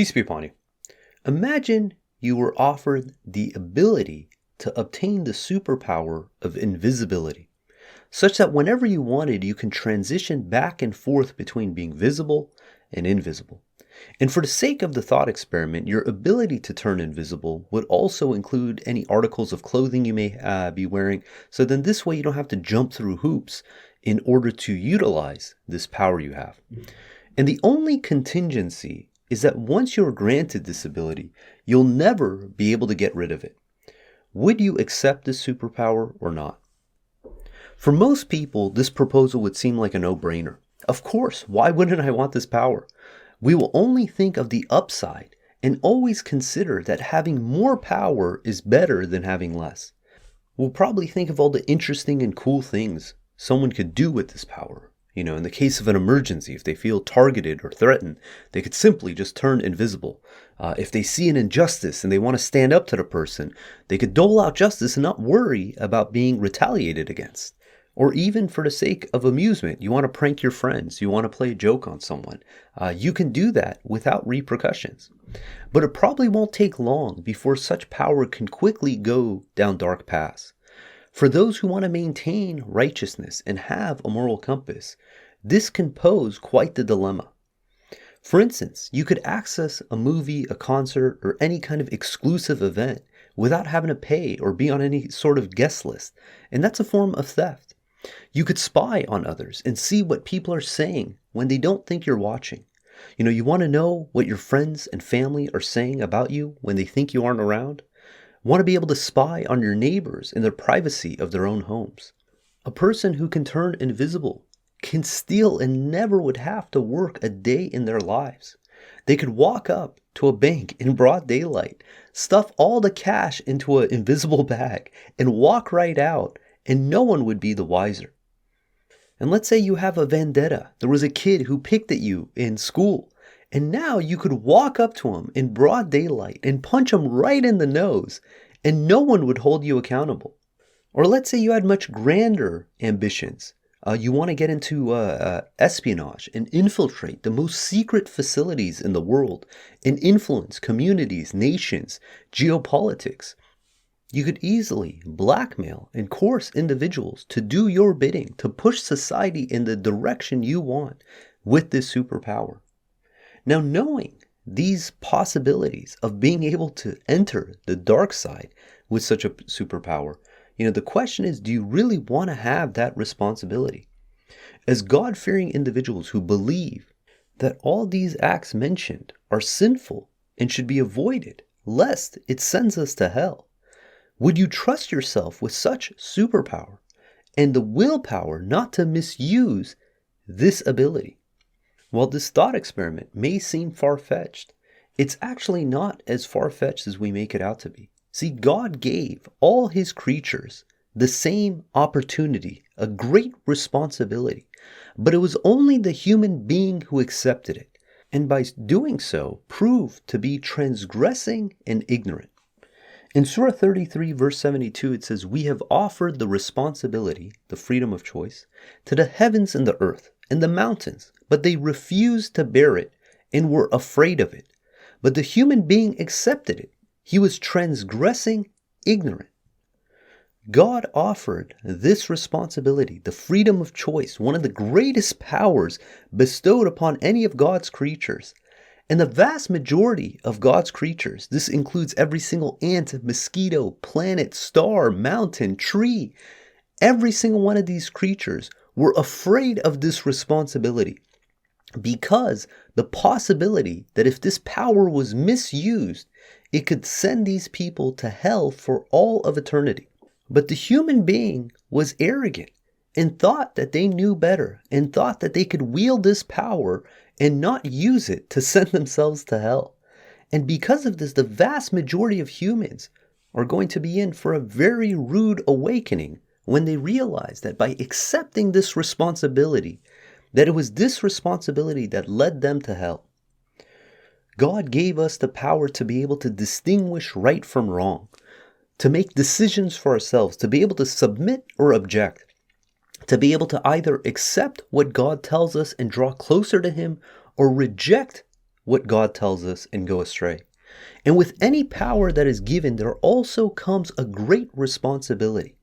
Peace be upon you. Imagine you were offered the ability to obtain the superpower of invisibility, such that whenever you wanted, you can transition back and forth between being visible and invisible. And for the sake of the thought experiment, your ability to turn invisible would also include any articles of clothing you may be wearing. So then this way you don't have to jump through hoops in order to utilize this power you have. And the only contingency is that once you're granted this ability, you'll never be able to get rid of it. Would you accept this superpower or not? For most people, this proposal would seem like a no-brainer. Of course, why wouldn't I want this power? We will only think of the upside and always consider that having more power is better than having less. We'll probably think of all the interesting and cool things someone could do with this power. In the case of an emergency, if they feel targeted or threatened, they could simply just turn invisible. If they see an injustice and they want to stand up to the person, they could dole out justice and not worry about being retaliated against. Or even for the sake of amusement, you want to prank your friends, you want to play a joke on someone. You can do that without repercussions. But it probably won't take long before such power can quickly go down dark paths. For those who want to maintain righteousness and have a moral compass, this can pose quite the dilemma. For instance, you could access a movie, a concert, or any kind of exclusive event without having to pay or be on any sort of guest list, and that's a form of theft. You could spy on others and see what people are saying when they don't think you're watching. You want to know what your friends and family are saying about you when they think you aren't around? Want to be able to spy on your neighbors in the privacy of their own homes. A person who can turn invisible can steal and never would have to work a day in their lives. They could walk up to a bank in broad daylight, stuff all the cash into an invisible bag, and walk right out, and no one would be the wiser. And let's say you have a vendetta. There was a kid who picked at you in school, and now you could walk up to him in broad daylight and punch him right in the nose, and no one would hold you accountable. Or let's say you had much grander ambitions. You want to get into espionage and infiltrate the most secret facilities in the world and influence communities, nations, geopolitics. You could easily blackmail and coerce individuals to do your bidding, to push society in the direction you want with this superpower. Now, knowing these possibilities of being able to enter the dark side with such a superpower, the question is, do you really want to have that responsibility? As God-fearing individuals who believe that all these acts mentioned are sinful and should be avoided, lest it sends us to hell, would you trust yourself with such superpower and the willpower not to misuse this ability? While this thought experiment may seem far-fetched, it's actually not as far-fetched as we make it out to be. See, God gave all his creatures the same opportunity, a great responsibility, but it was only the human being who accepted it, and by doing so, proved to be transgressing and ignorant. In Surah 33, verse 72, it says, "We have offered the responsibility, the freedom of choice, to the heavens and the earth and the mountains, but they refused to bear it and were afraid of it. But the human being accepted it. He was transgressing ignorant." God offered this responsibility, the freedom of choice, one of the greatest powers bestowed upon any of God's creatures. And the vast majority of God's creatures, this includes every single ant, mosquito, planet, star, mountain, tree, every single one of these creatures were afraid of this responsibility because the possibility that if this power was misused, it could send these people to hell for all of eternity. But the human being was arrogant and thought that they knew better and thought that they could wield this power and not use it to send themselves to hell. And because of this, the vast majority of humans are going to be in for a very rude awakening when they realize that by accepting this responsibility, that it was this responsibility that led them to hell. God gave us the power to be able to distinguish right from wrong, to make decisions for ourselves, to be able to submit or object, to be able to either accept what God tells us and draw closer to Him, or reject what God tells us and go astray. And with any power that is given, there also comes a great responsibility.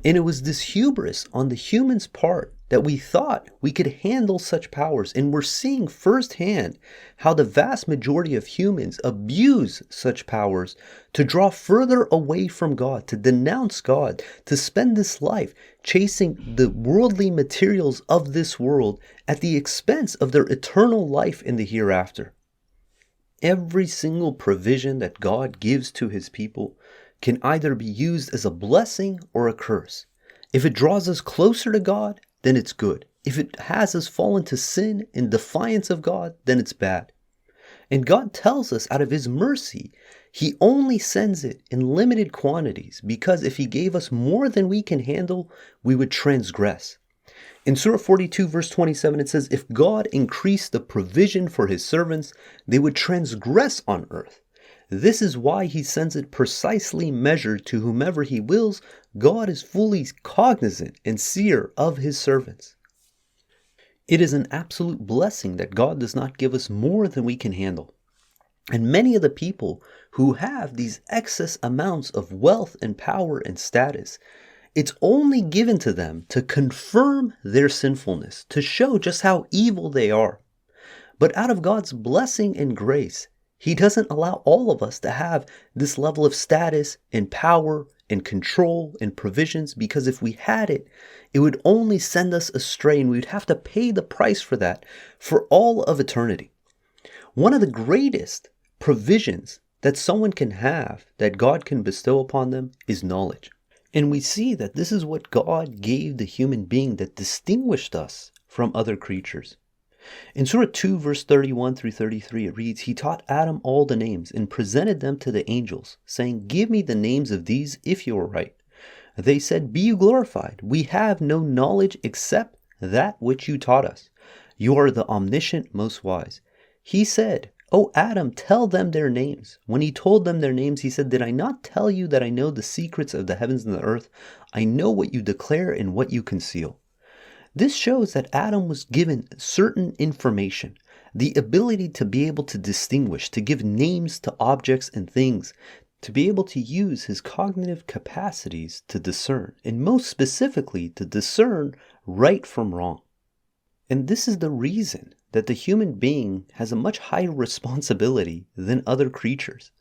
And it was this hubris on the human's part that we thought we could handle such powers. And we're seeing firsthand how the vast majority of humans abuse such powers to draw further away from God, to denounce God, to spend this life chasing the worldly materials of this world at the expense of their eternal life in the hereafter. Every single provision that God gives to his people can either be used as a blessing or a curse. If it draws us closer to God, then it's good. If it has us fall into sin in defiance of God, then it's bad. And God tells us out of his mercy, he only sends it in limited quantities, because if he gave us more than we can handle, we would transgress. In Surah 42 verse 27, it says, if God increased the provision for his servants, they would transgress on earth. This is why he sends it precisely measured to whomever he wills. God is fully cognizant and seer of his servants. It is an absolute blessing that God does not give us more than we can handle. And many of the people who have these excess amounts of wealth and power and status, it's only given to them to confirm their sinfulness, to show just how evil they are. But out of God's blessing and grace, he doesn't allow all of us to have this level of status and power and control and provisions, because if we had it, it would only send us astray, and we'd have to pay the price for that for all of eternity. One of the greatest provisions that someone can have, that God can bestow upon them, is knowledge. And we see that this is what God gave the human being that distinguished us from other creatures. In Surah 2 verse 31 through 33, it reads, he taught Adam all the names and presented them to the angels, saying, give me the names of these if you are right. They said, be you glorified. We have no knowledge except that which you taught us. You are the omniscient, most wise. He said, O Adam, tell them their names. When he told them their names, he said, did I not tell you that I know the secrets of the heavens and the earth? I know what you declare and what you conceal. This shows that Adam was given certain information, the ability to be able to distinguish, to give names to objects and things, to be able to use his cognitive capacities to discern, and most specifically to discern right from wrong. And this is the reason that the human being has a much higher responsibility than other creatures.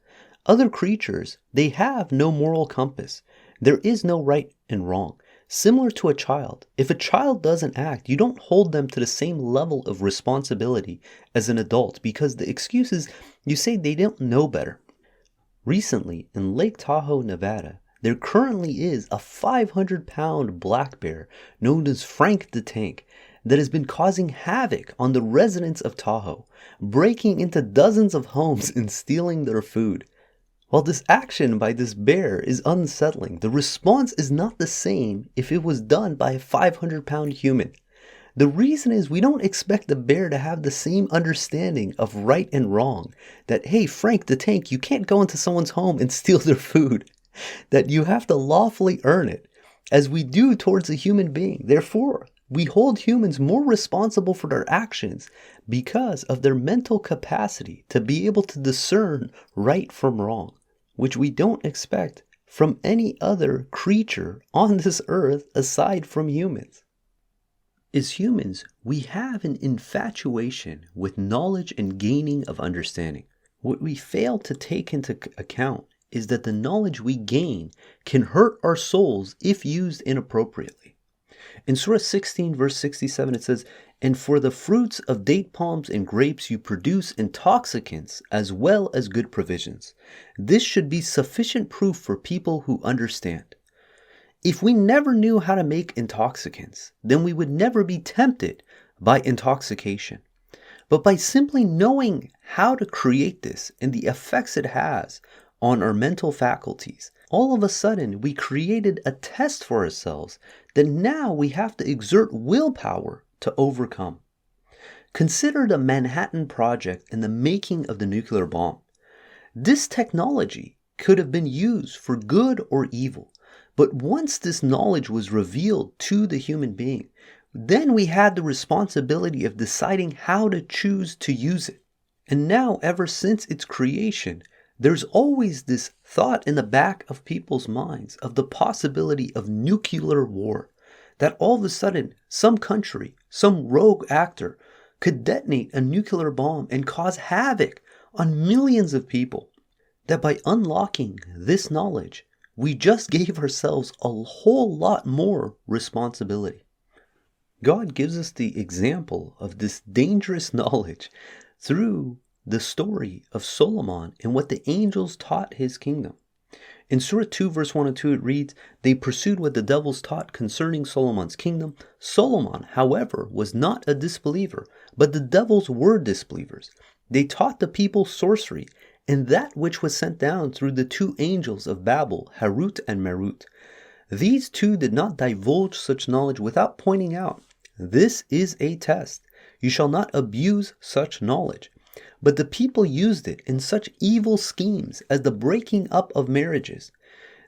Other creatures, they have no moral compass. There is no right and wrong. Similar to a child, if a child doesn't act, you don't hold them to the same level of responsibility as an adult, because the excuse is you say they don't know better. Recently, in Lake Tahoe, Nevada, there currently is a 500-pound black bear known as Frank the Tank that has been causing havoc on the residents of Tahoe, breaking into dozens of homes and stealing their food. While this action by this bear is unsettling, the response is not the same if it was done by a 500-pound human. The reason is we don't expect the bear to have the same understanding of right and wrong. That, hey, Frank the Tank, you can't go into someone's home and steal their food. That you have to lawfully earn it, as we do towards a human being. Therefore, we hold humans more responsible for their actions because of their mental capacity to be able to discern right from wrong, which we don't expect from any other creature on this earth aside from humans. As humans, we have an infatuation with knowledge and gaining of understanding. What we fail to take into account is that the knowledge we gain can hurt our souls if used inappropriately. In Surah 16 verse 67, it says, and for the fruits of date palms and grapes you produce intoxicants as well as good provisions. This should be sufficient proof for people who understand. If we never knew how to make intoxicants, then we would never be tempted by intoxication. But by simply knowing how to create this and the effects it has on our mental faculties, all of a sudden we created a test for ourselves that now we have to exert willpower to overcome. Consider the Manhattan Project and the making of the nuclear bomb. This technology could have been used for good or evil, but once this knowledge was revealed to the human being, then we had the responsibility of deciding how to choose to use it. And now, ever since its creation, there's always this thought in the back of people's minds of the possibility of nuclear war. That all of a sudden, some country, some rogue actor could detonate a nuclear bomb and cause havoc on millions of people. That by unlocking this knowledge, we just gave ourselves a whole lot more responsibility. God gives us the example of this dangerous knowledge through the story of Solomon and what the angels taught his kingdom. In Surah 2 verse 1 and 2 it reads, "They pursued what the devils taught concerning Solomon's kingdom. Solomon, however, was not a disbeliever, but the devils were disbelievers. They taught the people sorcery, and that which was sent down through the two angels of Babel, Harut and Marut. These two did not divulge such knowledge without pointing out, 'This is a test. You shall not abuse such knowledge.' But the people used it in such evil schemes as the breaking up of marriages.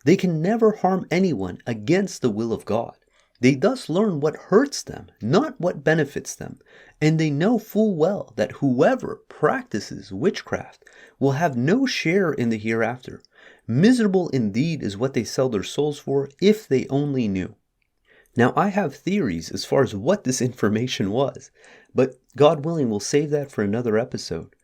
They can never harm anyone against the will of God. They thus learn what hurts them, not what benefits them, and they know full well that whoever practices witchcraft will have no share in the hereafter. Miserable indeed is what they sell their souls for, if they only knew." Now, I have theories as far as what this information was, but God willing, we'll save that for another episode.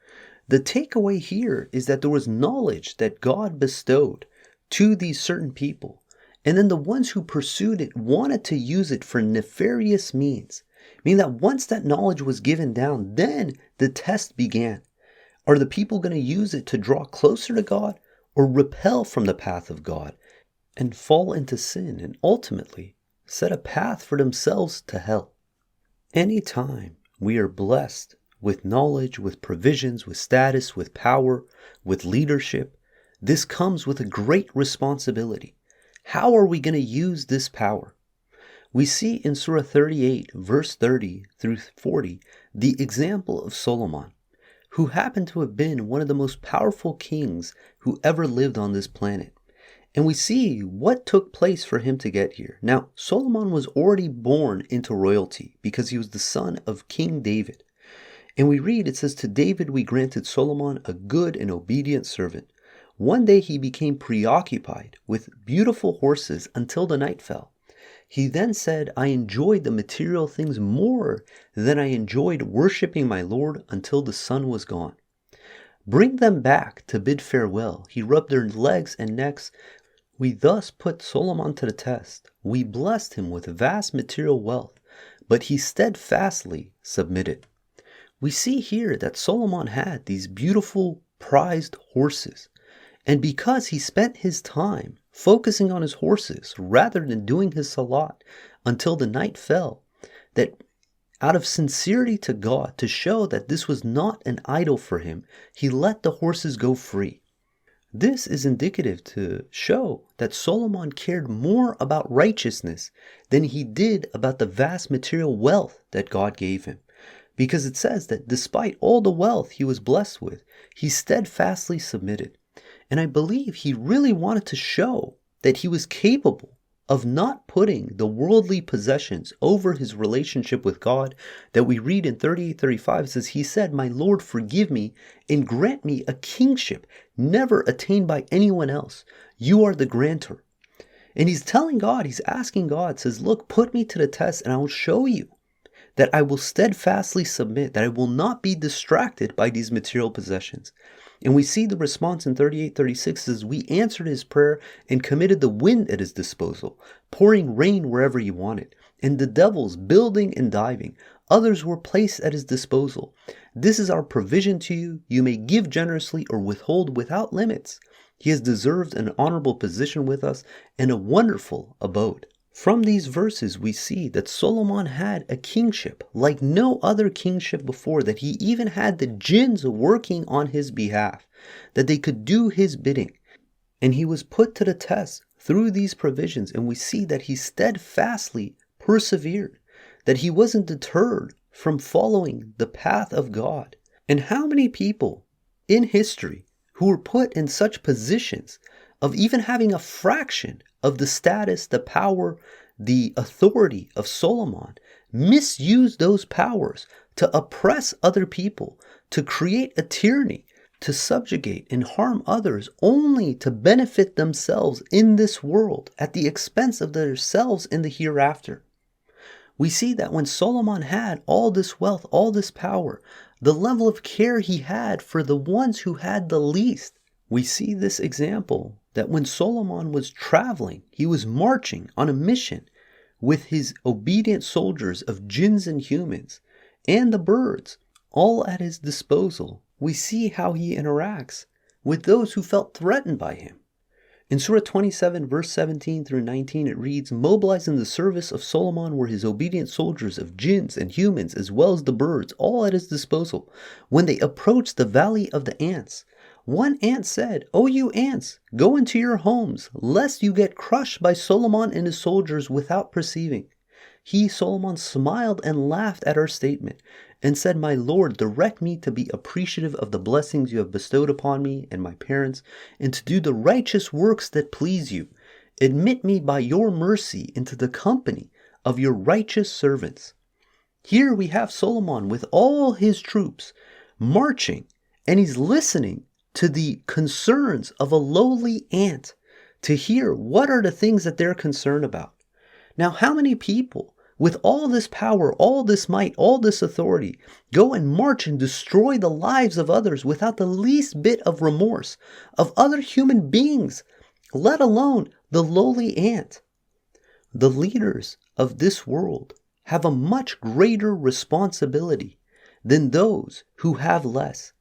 The takeaway here is that there was knowledge that God bestowed to these certain people, and then the ones who pursued it wanted to use it for nefarious means, meaning that once that knowledge was given down, then the test began. Are the people going to use it to draw closer to God or repel from the path of God and fall into sin and ultimately set a path for themselves to hell? Anytime we are blessed with knowledge, with provisions, with status, with power, with leadership, this comes with a great responsibility. How are we going to use this power? We see in Surah 38, verse 30 through 40, the example of Solomon, who happened to have been one of the most powerful kings who ever lived on this planet. And we see what took place for him to get here. Now, Solomon was already born into royalty because he was the son of King David. And we read, it says, "To David we granted Solomon a good and obedient servant. One day he became preoccupied with beautiful horses until the night fell. He then said, 'I enjoyed the material things more than I enjoyed worshiping my Lord until the sun was gone. Bring them back to bid farewell.' He rubbed their legs and necks. We thus put Solomon to the test. We blessed him with vast material wealth, but he steadfastly submitted." We see here that Solomon had these beautiful prized horses. And because he spent his time focusing on his horses rather than doing his salat until the night fell, that out of sincerity to God, to show that this was not an idol for him, he let the horses go free. This is indicative to show that Solomon cared more about righteousness than he did about the vast material wealth that God gave him. Because it says that despite all the wealth he was blessed with, he steadfastly submitted. And I believe he really wanted to show that he was capable of not putting the worldly possessions over his relationship with God, that we read in 38:35, it says, "He said, 'My Lord, forgive me and grant me a kingship never attained by anyone else. You are the grantor.'" And he's telling God, he's asking God, says, "Look, put me to the test and I will show you that I will steadfastly submit, that I will not be distracted by these material possessions." And we see the response in 38:36 says, "We answered his prayer and committed the wind at his disposal, pouring rain wherever he wanted, and the devils building and diving. Others were placed at his disposal. This is our provision to you. You may give generously or withhold without limits. He has deserved an honorable position with us and a wonderful abode." From these verses, we see that Solomon had a kingship like no other kingship before, that he even had the jinns working on his behalf, that they could do his bidding. And he was put to the test through these provisions, and we see that he steadfastly persevered, that he wasn't deterred from following the path of God. And how many people in history who were put in such positions of even having a fraction of the status, the power, the authority of Solomon, misused those powers to oppress other people, to create a tyranny, to subjugate and harm others only to benefit themselves in this world at the expense of themselves in the hereafter. We see that when Solomon had all this wealth, all this power, the level of care he had for the ones who had the least. We see this example that when Solomon was traveling, he was marching on a mission with his obedient soldiers of jinns and humans and the birds, all at his disposal. We see how he interacts with those who felt threatened by him. In Surah 27, verse 17 through 19, it reads, "Mobilized in the service of Solomon were his obedient soldiers of jinns and humans, as well as the birds, all at his disposal. When they approached the valley of the ants, one ant said, 'O you ants, go into your homes, lest you get crushed by Solomon and his soldiers without perceiving.' He, Solomon, smiled and laughed at our statement and said, 'My Lord, direct me to be appreciative of the blessings you have bestowed upon me and my parents, and to do the righteous works that please you. Admit me by your mercy into the company of your righteous servants.'" Here we have Solomon with all his troops marching, and he's listening to the concerns of a lowly ant to hear what are the things that they're concerned about. Now, how many people with all this power, all this might, all this authority, go and march and destroy the lives of others without the least bit of remorse of other human beings, let alone the lowly ant? The leaders of this world have a much greater responsibility than those who have less.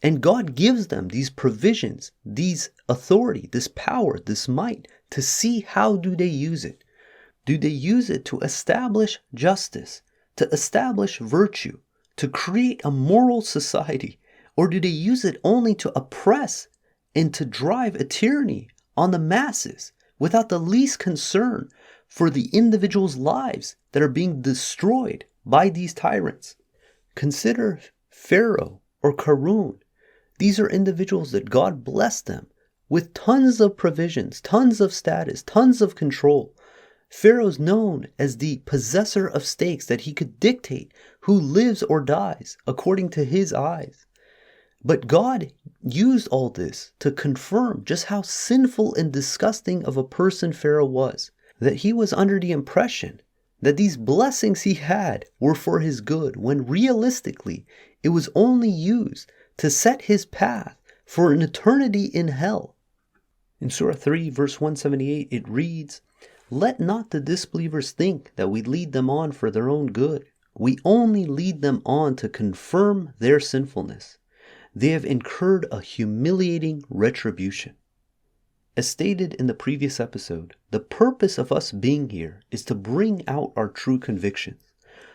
And God gives them these provisions, these authority, this power, this might, to see how do they use it. Do they use it to establish justice, to establish virtue, to create a moral society? Or do they use it only to oppress and to drive a tyranny on the masses without the least concern for the individuals' lives that are being destroyed by these tyrants? Consider Pharaoh or Qarun. These are individuals that God blessed them with tons of provisions, tons of status, tons of control. Pharaoh's known as the possessor of stakes, that he could dictate who lives or dies according to his eyes. But God used all this to confirm just how sinful and disgusting of a person Pharaoh was, that he was under the impression that these blessings he had were for his good, when realistically it was only used to set his path for an eternity in hell. In Surah 3, verse 178, it reads, "Let not the disbelievers think that we lead them on for their own good. We only lead them on to confirm their sinfulness. They have incurred a humiliating retribution." As stated in the previous episode, the purpose of us being here is to bring out our true convictions.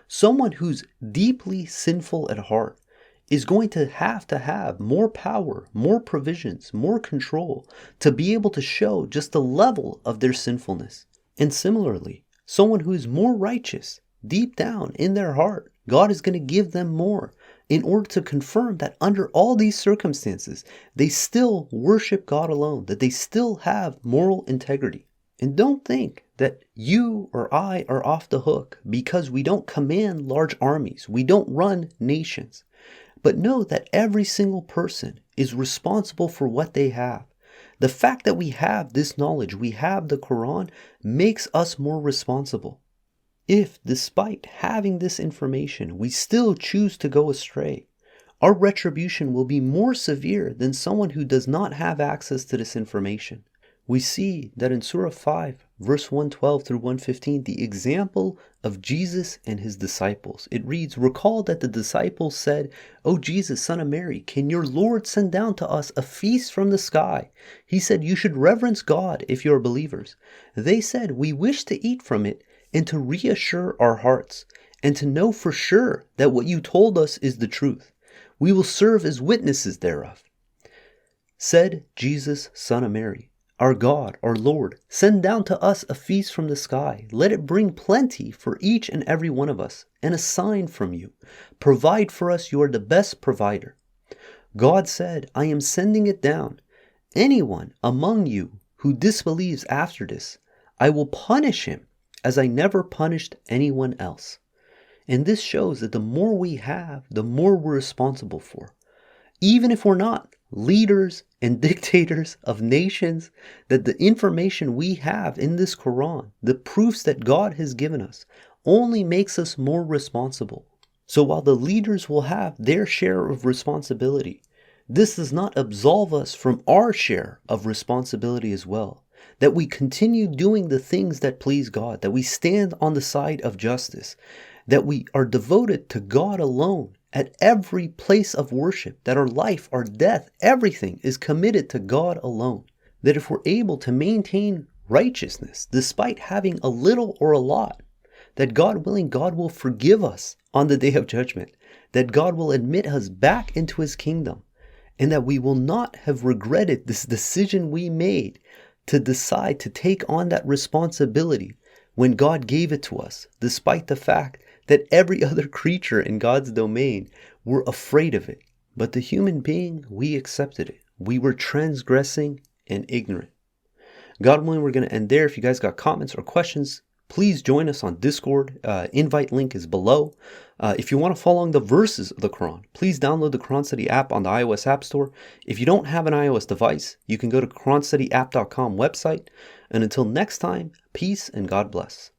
Someone who's deeply sinful at heart is going to have more power, more provisions, more control to be able to show just the level of their sinfulness. And similarly, someone who is more righteous, deep down in their heart, God is going to give them more in order to confirm that under all these circumstances, they still worship God alone, that they still have moral integrity. And don't think that you or I are off the hook because we don't command large armies, we don't run nations. But know that every single person is responsible for what they have. The fact that we have this knowledge, we have the Quran, makes us more responsible. If, despite having this information, we still choose to go astray, our retribution will be more severe than someone who does not have access to this information. We see that in Surah 5, verse 112 through 115, the example of Jesus and his disciples. It reads, "Recall that the disciples said, 'O Jesus, son of Mary, can your Lord send down to us a feast from the sky?' He said, 'You should reverence God if you are believers.' They said, 'We wish to eat from it and to reassure our hearts and to know for sure that what you told us is the truth. We will serve as witnesses thereof.' Said Jesus, son of Mary, 'Our God, our Lord, send down to us a feast from the sky. Let it bring plenty for each and every one of us, and a sign from you. Provide for us, you are the best provider.' God said, 'I am sending it down. Anyone among you who disbelieves after this, I will punish him as I never punished anyone else.' And this shows that the more we have, the more we're responsible for. Even if we're not leaders and dictators of nations, that the information we have in this Quran, the proofs that God has given us, only makes us more responsible. So while the leaders will have their share of responsibility, this does not absolve us from our share of responsibility as well. That we continue doing the things that please God, that we stand on the side of justice, that we are devoted to God alone at every place of worship, that our life, our death, everything is committed to God alone. That if we're able to maintain righteousness despite having a little or a lot, that God willing, God will forgive us on the day of judgment, that God will admit us back into his kingdom, and that we will not have regretted this decision we made to decide to take on that responsibility when God gave it to us, despite the fact that every other creature in God's domain were afraid of it. But the human being, we accepted it. We were transgressing and ignorant. God willing, we're going to end there. If you guys got comments or questions, please join us on Discord. Invite link is below. If you want to follow along the verses of the Quran, please download the Quran Study app on the iOS App Store. If you don't have an iOS device, you can go to QuranStudyApp.com website. And until next time, peace and God bless.